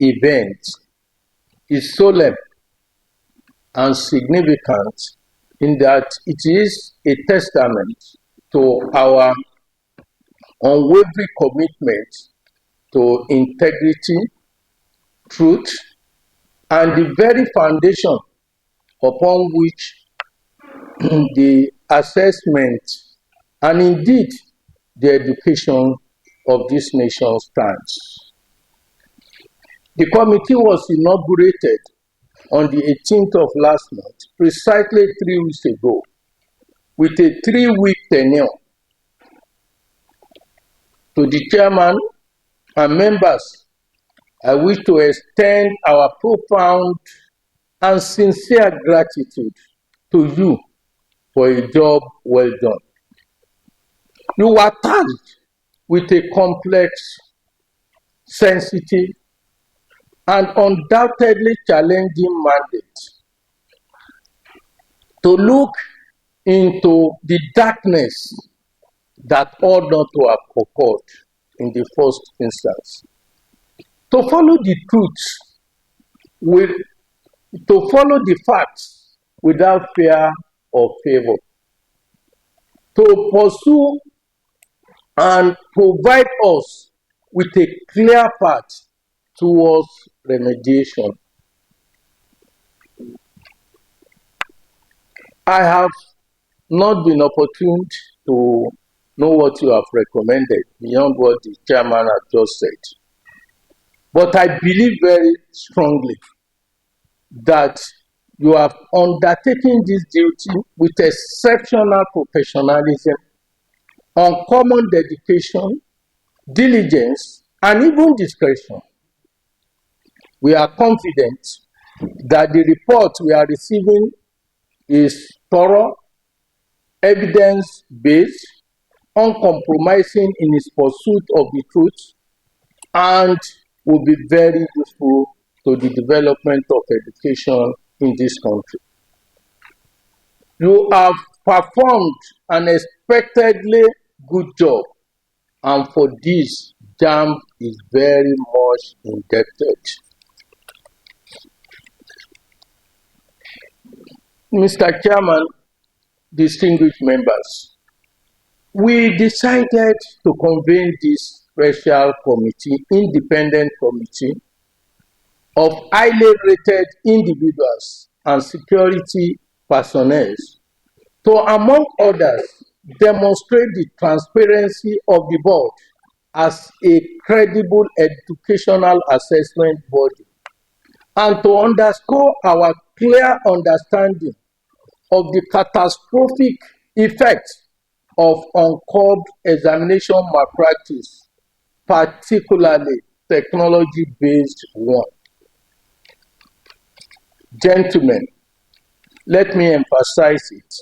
event is solemn and significant in that it is a testament to our unwavering commitment to integrity, truth, and the very foundation upon which the assessment and indeed the education of this nation stands. The committee was inaugurated on the 18th of last month, precisely 3 weeks ago, with a 3-week tenure. To the chairman and members, I wish to extend our profound and sincere gratitude to you for a job well done. You were tasked with a complex, sensitive, and undoubtedly challenging mandate to look into the darkness that ought not to have occurred in the first instance, to follow the truth, to follow the facts without fear or favor, to pursue and provide us with a clear path towards remediation. I have not been opportune to know what you have recommended beyond what the chairman has just said. But I believe very strongly that you have undertaken this duty with exceptional professionalism, uncommon dedication, diligence, and even discretion. We are confident that the report we are receiving is thorough, evidence-based, uncompromising in its pursuit of the truth, and will be very useful to the development of education in this country. You have performed an expectedly good job, and for this, JAMB is very much indebted. Mr. Chairman, distinguished members, we decided to convene this special committee, independent committee of highly rated individuals and security personnel to, among others, demonstrate the transparency of the board as a credible educational assessment body, and to underscore our clear understanding of the catastrophic effects of uncurbed examination malpractice, particularly technology-based one. Gentlemen, let me emphasize it,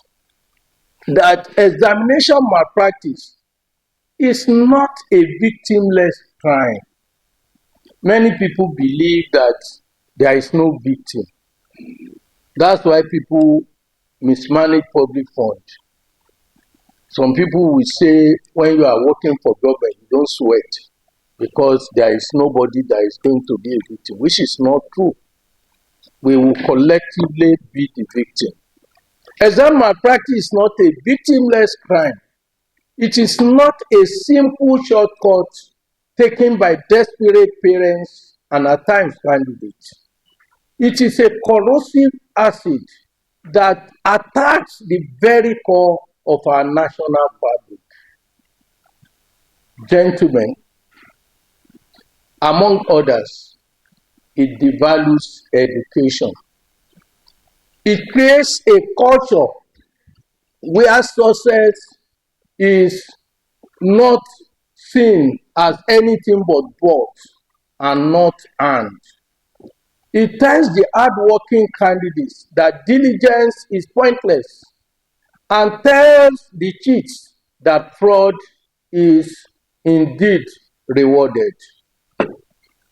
that examination malpractice is not a victimless crime. Many people believe that there is no victim. That's why people mismanage public funds. Some people will say when you are working for government, you don't sweat because there is nobody that is going to be a victim, which is not true. We will collectively be the victim. Exam malpractice is not a victimless crime. It is not a simple shortcut taken by desperate parents and at times candidates. It is a corrosive acid that attacks the very core of our national fabric. Gentlemen, among others, it devalues education. It creates a culture where success is not seen as anything but bought and not earned. It tells the hardworking candidates that diligence is pointless and tells the cheats that fraud is indeed rewarded.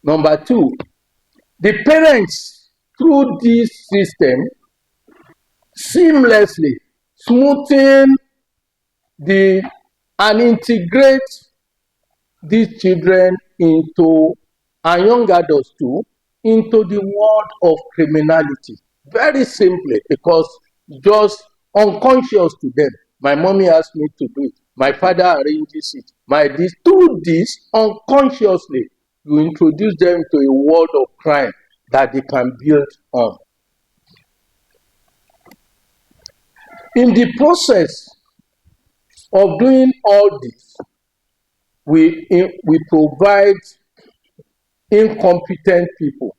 Number two, the parents through this system seamlessly smoothing and integrate these children into, and young adults too, into the world of criminality. Very simply, because just unconscious to them. My mommy asked me to do it. My father arranges it. Through this, unconsciously, you introduce them to a world of crime that they can build on. In the process of doing all this, we provide incompetent people,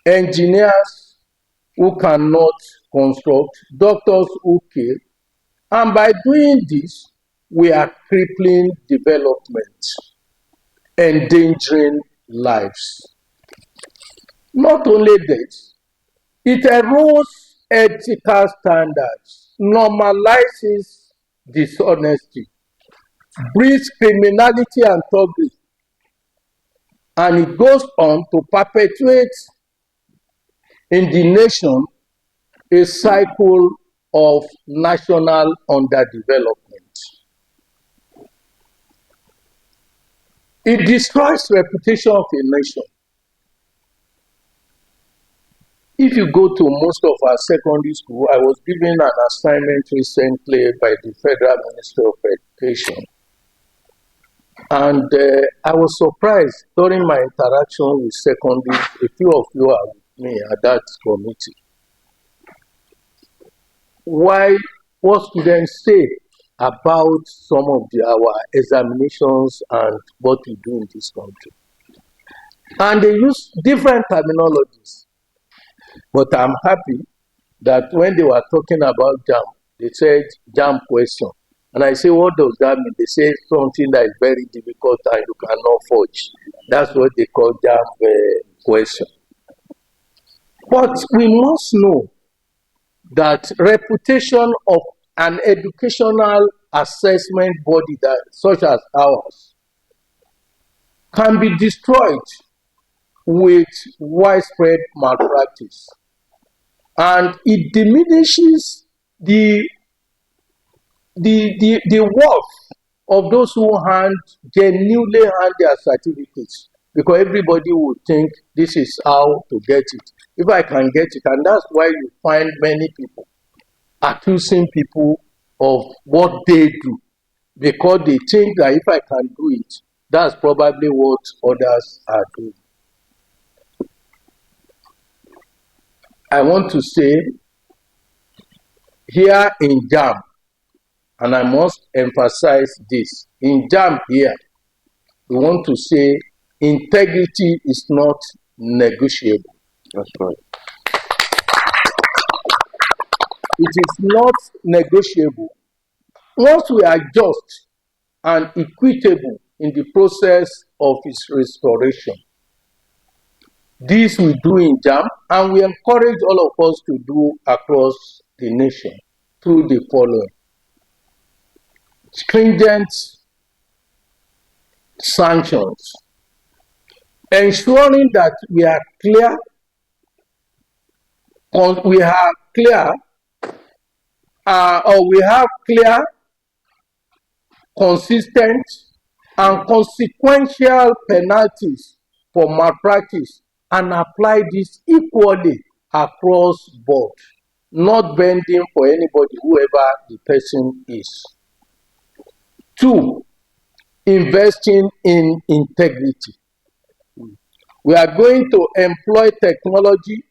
engineers who cannot construct, doctors who kill, and by doing this, we are crippling development, endangering lives. Not only this, it erodes ethical standards, normalizes dishonesty, breeds criminality and thuggery, and it goes on to perpetuate in the nation a cycle of national underdevelopment. It destroys the reputation of a nation. If you go to most of our secondary school, I was given an assignment recently by the Federal Ministry of Education. And I was surprised during my interaction with secondary, a few of you are with me at that committee. What students say about some of our examinations and what we do in this country. And they use different terminologies. But I'm happy that when they were talking about JAMB, they said JAMB question. And I say, what does that mean? They say something that is very difficult and you cannot forge. That's what they call JAMB question. But we must know that reputation of an educational assessment body such as ours can be destroyed with widespread malpractice. And it diminishes the worth of those who genuinely hand their certificates, because everybody would think this is how to get it. If I can get it, and that's why you find many people accusing people of what they do, because they think that if I can do it, that's probably what others are doing. I want to say here in JAMB, and I must emphasize this, in JAMB here, we want to say integrity is not negotiable. That's right. It is not negotiable. Once we are just and equitable in the process of its restoration, this we do in JAMB, and we encourage all of us to do across the nation through the following: stringent sanctions, ensuring that we are clear, consistent, and consequential penalties for malpractice, and apply this equally across board, not bending for anybody, whoever the person is. 2, investing in integrity. We are going to employ technology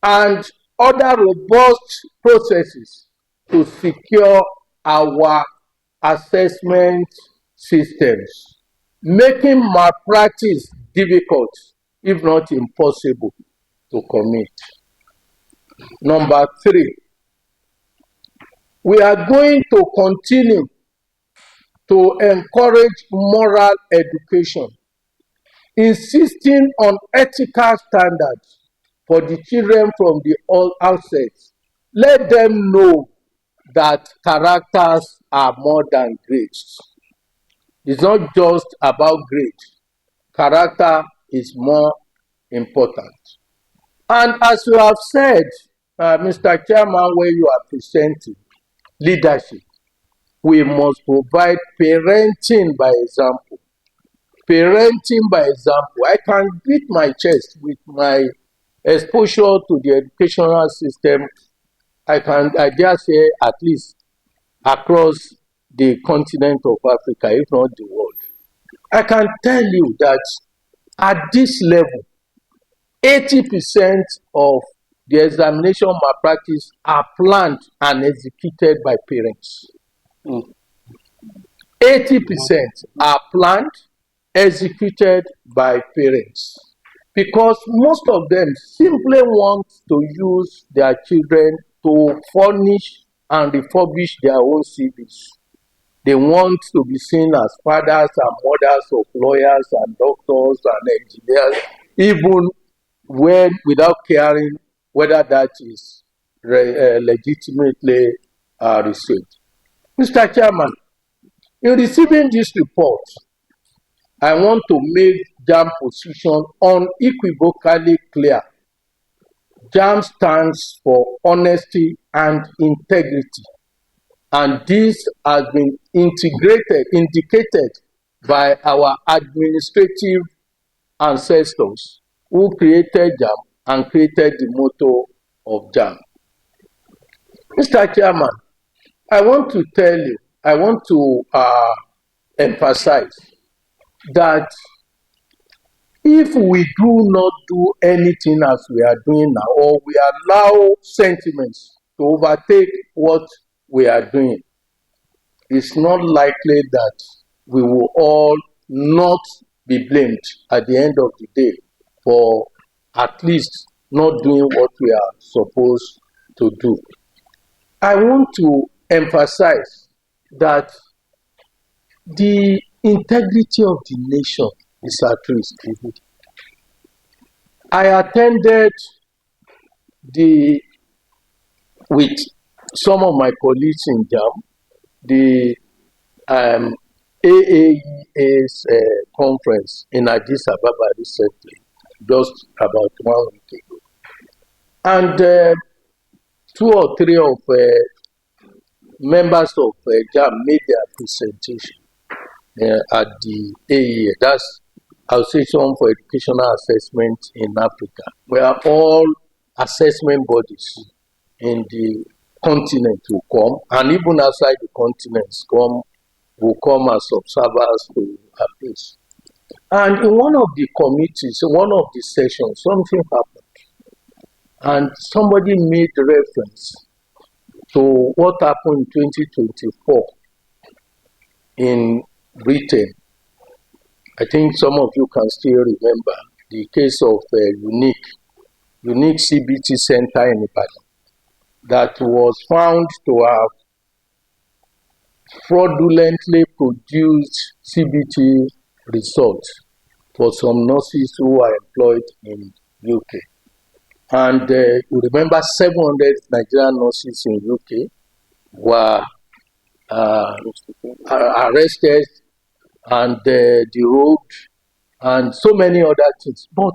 and other robust processes to secure our assessment systems, making malpractice difficult, if not impossible, to commit. Number 3, we are going to continue to encourage moral education, insisting on ethical standards for the children from the outset. Let them know that characters are more than grades. It's not just about grades. Character is more important. And as you have said, Mr. Chairman, when you are presenting leadership, we must provide parenting by example. parenting by example. I can beat my chest with my exposure to the educational system. I dare say at least across the continent of Africa, if not the world. I can tell you that at this level, 80% of the examination malpractice are planned and executed by parents. 80% are planned, executed by parents. Because most of them simply want to use their children to furnish and refurbish their own CVs. They want to be seen as fathers and mothers of lawyers and doctors and engineers, even when without caring whether that is legitimately received. Mr. Chairman, in receiving this report, I want to make JAMB position unequivocally clear. JAMB stands for honesty and integrity, and this has been indicated by our administrative ancestors who created JAMB and created the motto of JAMB. Mr. Chairman, I want to emphasize that if we do not do anything as we are doing now, or we allow sentiments to overtake what we are doing, it's not likely that we will all not be blamed at the end of the day for at least not doing what we are supposed to do. I want to emphasize that the integrity of the nation is at risk. I attended with some of my colleagues in JAMB, the AAEA's conference in Addis Ababa recently, just about 1 week ago. And 2 or 3 of members of JAMB made their presentation at the AEA, that's Association for Educational Assessment in Africa, where all assessment bodies in the continent will come, and even outside the continents will come as observers to appeals. And in one of the committees, one of the sessions, something happened, and somebody made reference to what happened in 2024 in Britain. I think some of you can still remember the case of a unique CBT center in Ibadan that was found to have fraudulently produced CBT results for some nurses who are employed in UK. And you remember 700 Nigerian nurses in UK were arrested and derobed and so many other things. But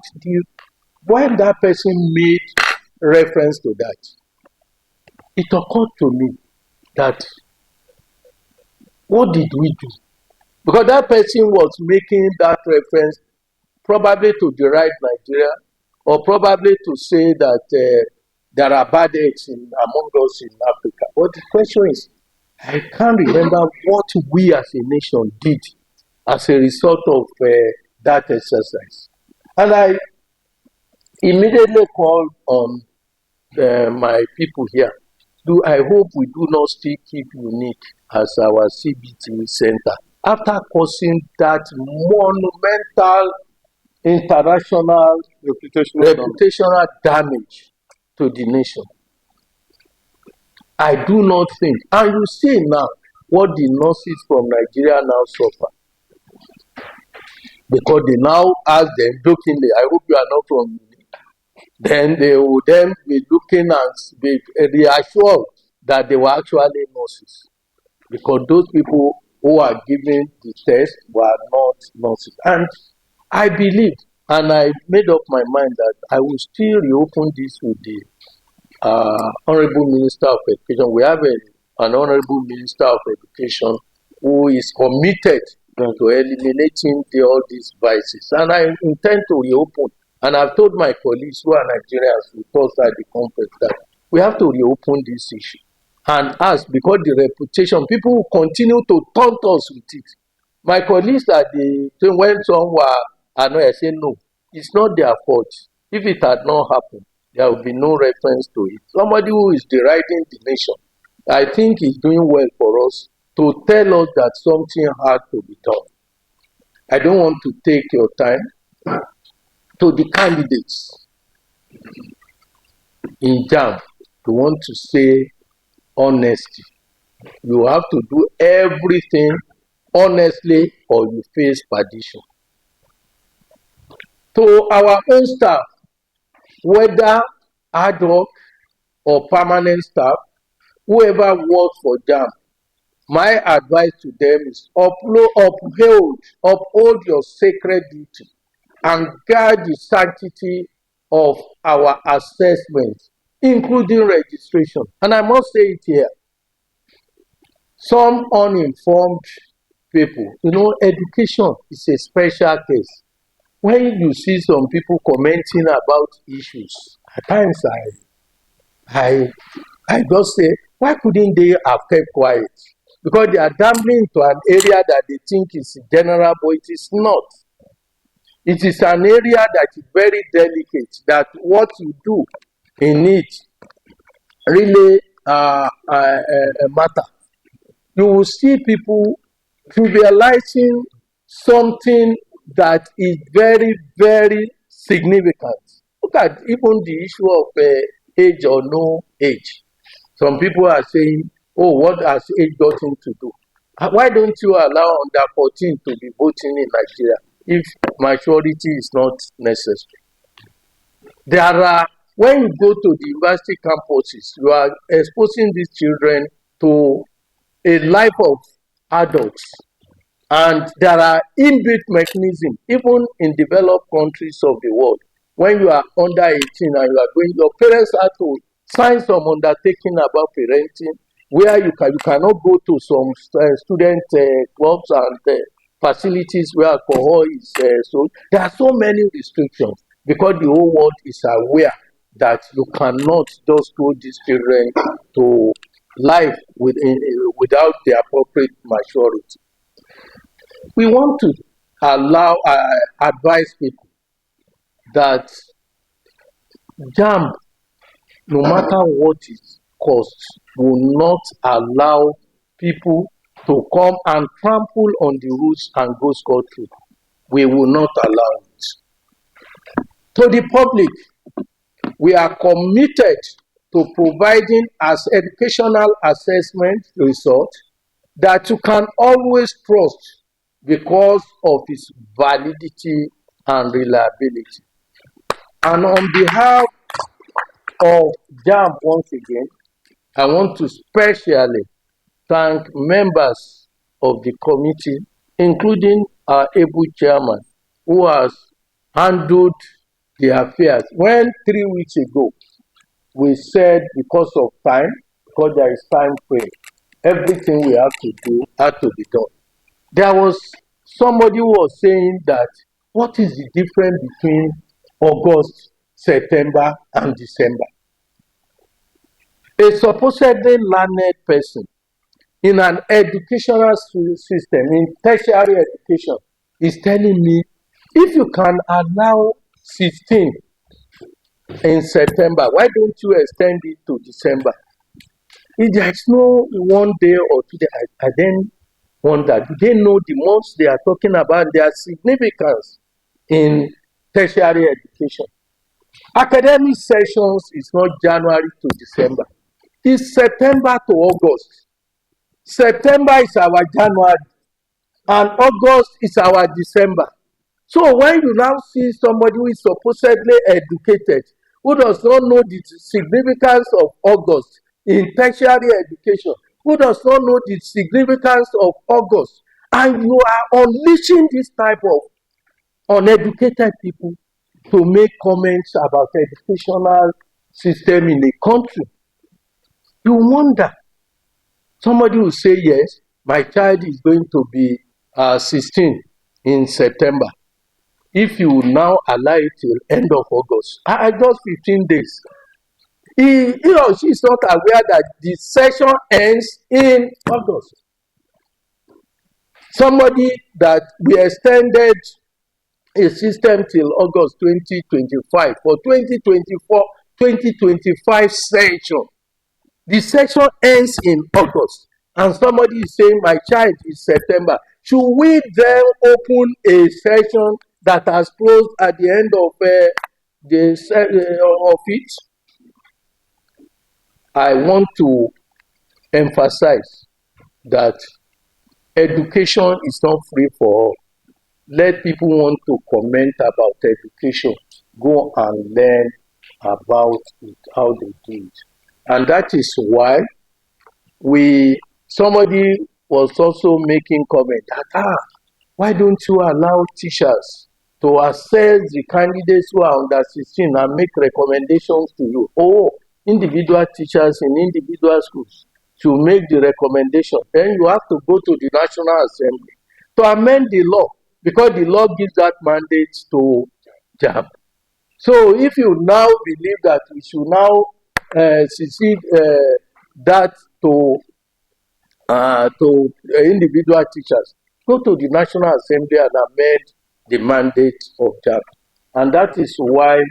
when that person made reference to that, it occurred to me that what did we do? Because that person was making that reference probably to deride Nigeria, or probably to say that there are bad eggs among us in Africa. But the question is, I can't remember what we as a nation did as a result of that exercise. And I immediately called on my people here. I hope we do not still keep unique as our CBT center after causing that monumental international reputational damage to the nation. I do not think, and you see now what the nurses from Nigeria now suffer, because they now ask them jokingly, I hope you are not from unique. Then they will then be looking and be reassured that they were actually nurses, because those people who are giving the test were not nurses. And I believed, and I made up my mind that I will still reopen this with the Honorable Minister of Education. We have an Honorable Minister of Education who is committed to eliminating all these vices. And I intend to reopen. And I've told my colleagues who are Nigerians with us at the conference that we have to reopen this issue. And ask, because the reputation, people will continue to taunt us with it. My colleagues at the when some were annoyed, I say no, it's not their fault. If it had not happened, there will be no reference to it. Somebody who is deriding the nation, I think is doing well for us to tell us that something had to be done. I don't want to take your time. To the candidates in JAMB, we want to say honesty. You have to do everything honestly or you face perdition. To our own staff, whether ad hoc or permanent staff, whoever works for JAMB, my advice to them is uphold your sacred duty and guard the sanctity of our assessments, including registration. And I must say it here, some uninformed people, education is a special case. When you see some people commenting about issues, at times I just say, why couldn't they have kept quiet? Because they are gambling into an area that they think is general, but it is not. It is an area that is very delicate, that what you do in it really matter. You will see people trivializing something that is very, very significant. Look at even the issue of age or no age. Some people are saying, oh, what has age got to do? Why don't you allow under 14 to be voting in Nigeria if maturity is not necessary? There are, when you go to the university campuses, you are exposing these children to a life of adults. And there are inbuilt mechanisms, even in developed countries of the world. When you are under 18 and you are going, your parents have to sign some undertaking about parenting, where you cannot go to some student clubs and facilities where alcohol is sold. There are so many restrictions because the whole world is aware that you cannot just go these children to life without the appropriate maturity. We want to advise people that JAMB, no matter what it costs, will not allow people to come and trample on the rules and go scot-free. We will not allow it. To the public, we are committed to providing as educational assessment results that you can always trust because of its validity and reliability. And on behalf of JAMB, once again, I want to specially thank members of the committee, including our able chairman, who has handled the affairs. When 3 weeks ago, we said because of time, because there is time frame, everything we have to do had to be done. There was somebody who was saying that, what is the difference between August, September, and December? A supposedly learned person in an educational system, in tertiary education, is telling me, if you can allow 16 in September, why don't you extend it to December? If there is no one day or 2 days, I then wonder, do they know the months they are talking about, their significance in tertiary education? Academic sessions is not January to December. It's September to August. September is our January, and August is our December. So when you now see somebody who is supposedly educated, who does not know the significance of August in tertiary education, who does not know the significance of August, and you are unleashing this type of uneducated people to make comments about the educational system in a country, you wonder. Somebody will say, yes, my child is going to be 16 in September. If you now allow it till end of August, just 15 days, he or she is not aware that the session ends in August. Somebody that we extended a system till August 2025 for 2024-2025 session. The session ends in August, and somebody is saying my child is September. Should we then open a session that has closed at the end of it? I want to emphasize that education is not free for all. Let people want to comment about education, go and learn about it, how they do it. And that is why somebody was also making comment that, why don't you allow teachers to assess the candidates who are under 16 and make recommendations to you? Individual teachers in individual schools to make the recommendation. Then you have to go to the National Assembly to amend the law, because the law gives that mandate to JAMB. So if you now believe that we should now secede that to individual teachers, go to the National Assembly and amend the mandate of JAMB. And that is why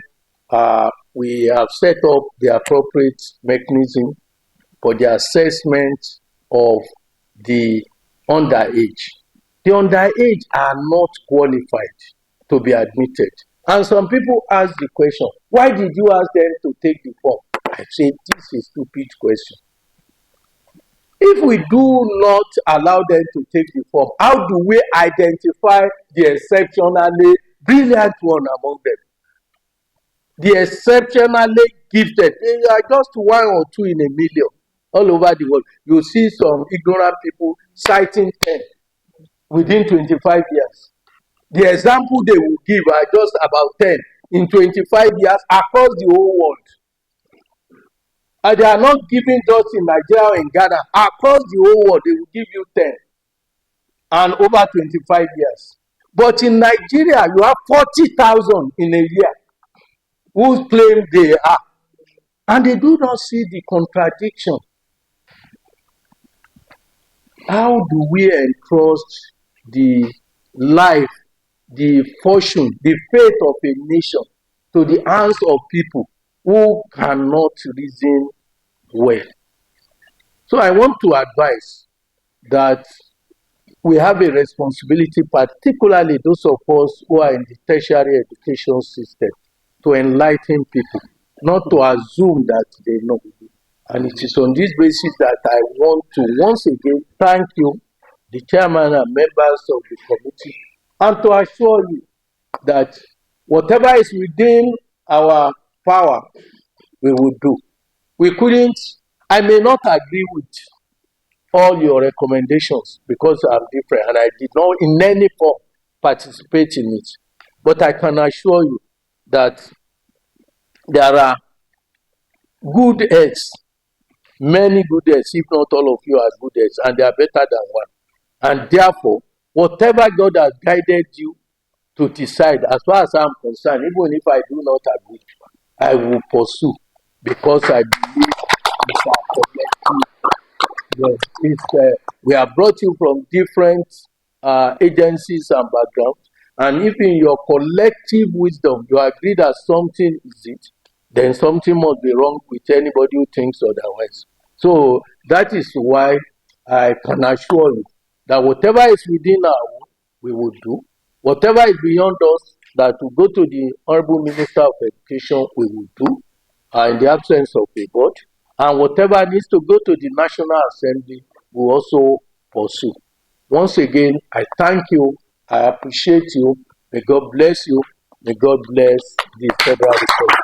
we have set up the appropriate mechanism for the assessment of the underage. The underage are not qualified to be admitted. And some people ask the question, why did you ask them to take the form? I say, this is a stupid question. If we do not allow them to take the form, how do we identify the exceptionally brilliant one among them? The exceptionally gifted. They are just 1 or 2 in a million all over the world. You see some ignorant people citing 10 within 25 years. The example they will give are just about 10 in 25 years across the whole world. And they are not giving just in Nigeria or in Ghana. Across the whole world, they will give you 10 and over 25 years. But in Nigeria, you have 40,000 in a year who claim they are. And they do not see the contradiction. How do we entrust the life, the fortune, the fate of a nation to the hands of people who cannot reason well? So I want to advise that we have a responsibility, particularly those of us who are in the tertiary education system, to enlighten people, not to assume that they know. And it is on this basis that I want to once again thank you, the chairman and members of the committee, and to assure you that whatever is within our power, we will do. I may not agree with all your recommendations because I'm different and I did not in any form participate in it. But I can assure you that there are good heads, many good heads, if not all of you are good heads, and they are better than one. And therefore, whatever God has guided you to decide, as far as I'm concerned, even if I do not agree, I will pursue, because I believe it's our collective. Yes, we have brought you from different agencies and backgrounds, and if in your collective wisdom you agree that something is it, then something must be wrong with anybody who thinks otherwise. So that is why I can assure you that whatever is within our own, we will do. Whatever is beyond us, that will go to the Honorable Minister of Education, we will do, in the absence of a board. And whatever needs to go to the National Assembly, we will also pursue. Once again, I thank you. I appreciate you. May God bless you. May God bless the Federal Republic.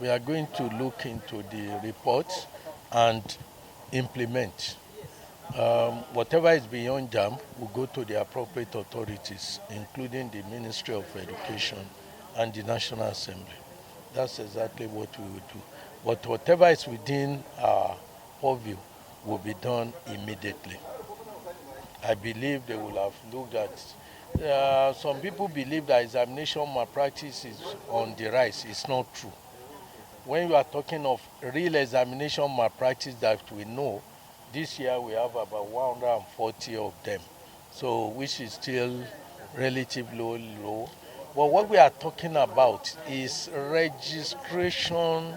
We are going to look into the report and implement. Whatever is beyond JAMB will go to the appropriate authorities, including the Ministry of Education and the National Assembly. That's exactly what we will do. But whatever is within our purview will be done immediately. I believe they will have looked at. Some people believe that examination malpractice is on the rise. It's not true. When you are talking of real examination malpractice that we know, this year we have about 140 of them, so which is still relatively low. But what we are talking about is registration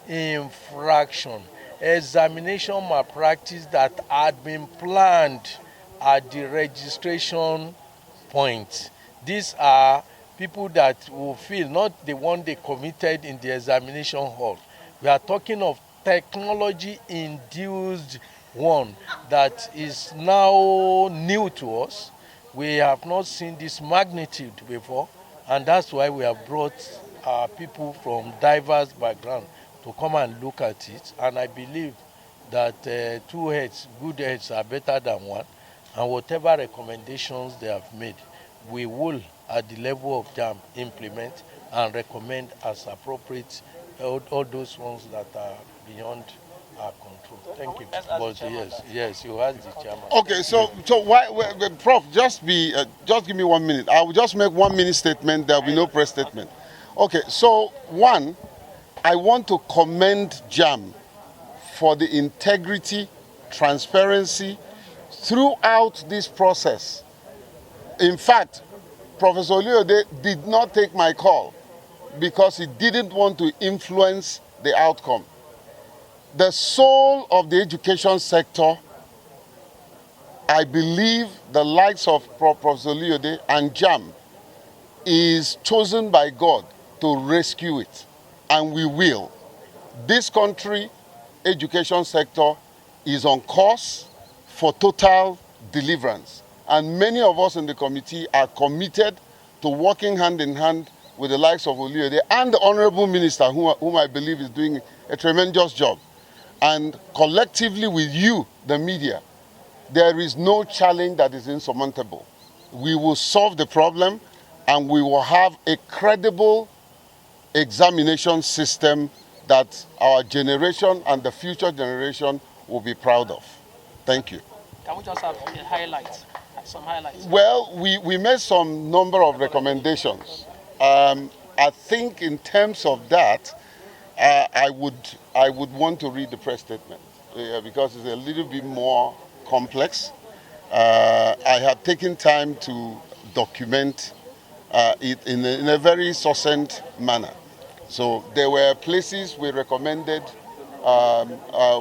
infraction, examination malpractice that had been planned at the registration point. These are people that will feel not the one they committed in the examination hall. We are talking of technology induced one that is now new to us. We have not seen this magnitude before, and that's why we have brought people from diverse backgrounds to come and look at it. And I believe that two heads, good heads, are better than one. And whatever recommendations they have made, we will, at the level of JAMB, implement and recommend as appropriate all those ones that are beyond our control. Thank you. But yes, you asked the chairman. Okay, so Prof, just give me 1 minute. I will just make 1 minute statement. There will be no press statement. Okay, so one, I want to commend JAMB for the integrity, transparency throughout this process. In fact, Professor Oluode did not take my call because he didn't want to influence the outcome. The soul of the education sector, I believe the likes of Professor Oluode and JAMB, is chosen by God to rescue it, and we will. This country education sector is on course for total deliverance, and many of us in the committee are committed to working hand in hand with the likes of Oluode and the Honorable Minister, whom I believe is doing a tremendous job, and collectively with you, the media. There is no challenge that is insurmountable. We will solve the problem, and we will have a credible examination system that our generation and the future generation will be proud of. Thank you. Can we just have some highlights? Well, we made some number of recommendations. I think in terms of that, I would want to read the press statement because it's a little bit more complex. I have taken time to document it in a very succinct manner. So there were places we recommended.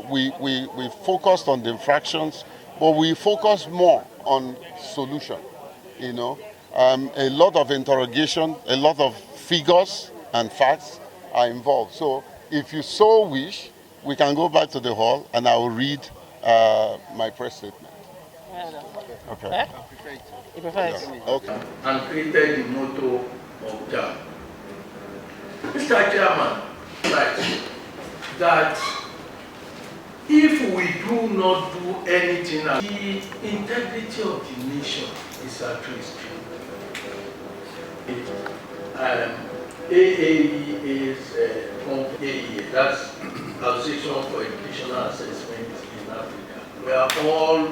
We focused on the infractions, but we focused more on solution. You know, a lot of interrogation, a lot of figures and facts are involved. So if you so wish, we can go back to the hall and I will read my press statement. Okay. Eh? You prefer it? Yeah. Okay. And created the motto of JAMB. Mr. Chairman, right, that if we do not do anything, the integrity of the nation is at risk. AAE is AEA, that's Association for Educational Assessment in Africa. We are all